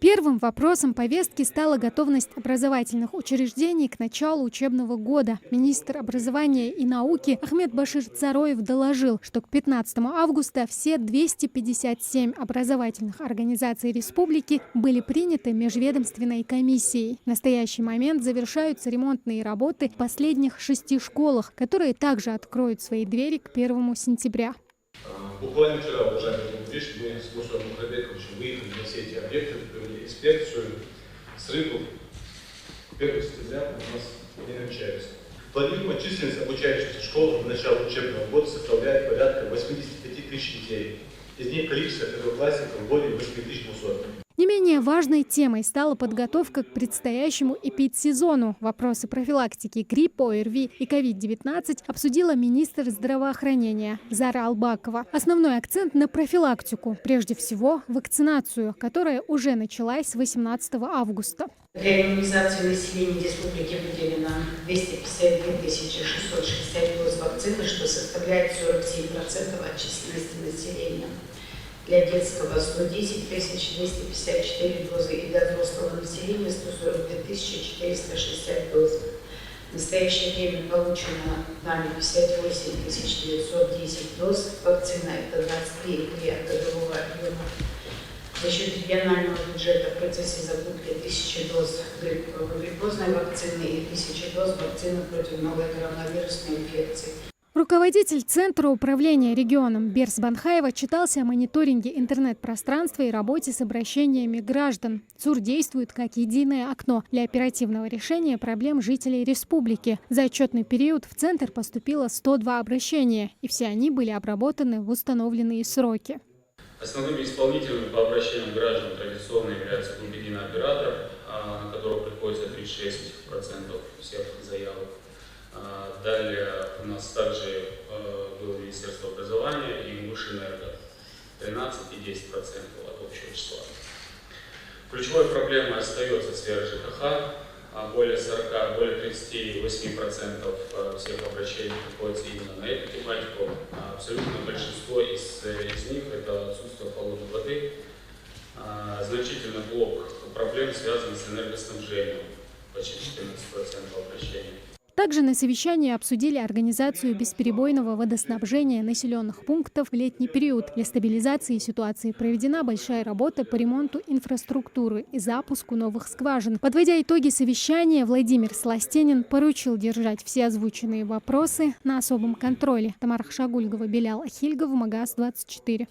Первым вопросом повестки стала готовность образовательных учреждений к началу учебного года. Министр образования и науки Ахмед Башир Цароев доложил, что к 15 августа все 257 образовательных организаций республики были приняты межведомственной комиссией. В настоящий момент завершаются ремонтные работы в последних 6 школах, которые также откроют свои двери к 1 сентября. Буквально вчера, уважаемые журналисты, мы с Мушаром Мухамбетовичем выехали на все эти объекты, провели инспекцию, срывов. 1 сентября у нас не намечается. Планируемая численность обучающихся в школах на начало учебного года составляет порядка 85 тысяч детей. Из них количество первоклассников более 8200. Не менее важной темой стала подготовка к предстоящему эпидсезону. Вопросы профилактики гриппа, ОРВИ и COVID-19 обсудила министр здравоохранения Зара Албакова. Основной акцент на профилактику, прежде всего вакцинацию, которая уже началась с 18 августа. Для иммунизации населения республики выделено 252 660 доз вакцины, что составляет 47% от численности населения. Для детского 110 254 дозы и для взрослого населения 142 460 доз. В настоящее время получено нами 58 910 доз. Вакцина – это 23,3 от годового объема. За счет регионального бюджета в процессе закупки 1000 доз гриппозной вакцины и 1000 доз вакцины против новой коронавирусной инфекции. Руководитель Центра управления регионом Берс Банхаева отчитался о мониторинге интернет-пространства и работе с обращениями граждан. ЦУР действует как единое окно для оперативного решения проблем жителей республики. За отчетный период в Центр поступило 102 обращения, и все они были обработаны в установленные сроки. Основными исполнителями по обращениям граждан традиционно является единый оператор, на которого приходится 36% всех заявок. Далее у нас также было Министерство образования и Мушэнерго, 13 и 10% от общего числа. Ключевой проблемой остается сфера ЖКХ. Более 38% всех обращений приходится именно на эту тематику. Абсолютно большинство из них – это отсутствие холодной воды. Значительный блок проблем связан с энергоснабжением, почти 14% обращений. Также на совещании обсудили организацию бесперебойного водоснабжения населенных пунктов в летний период. Для стабилизации ситуации проведена большая работа по ремонту инфраструктуры и запуску новых скважин. Подводя итоги совещания, Владимир Сластенин поручил держать все озвученные вопросы на особом контроле. Тамара Хшагульгова, Белял Ахильгов, Магаз 24.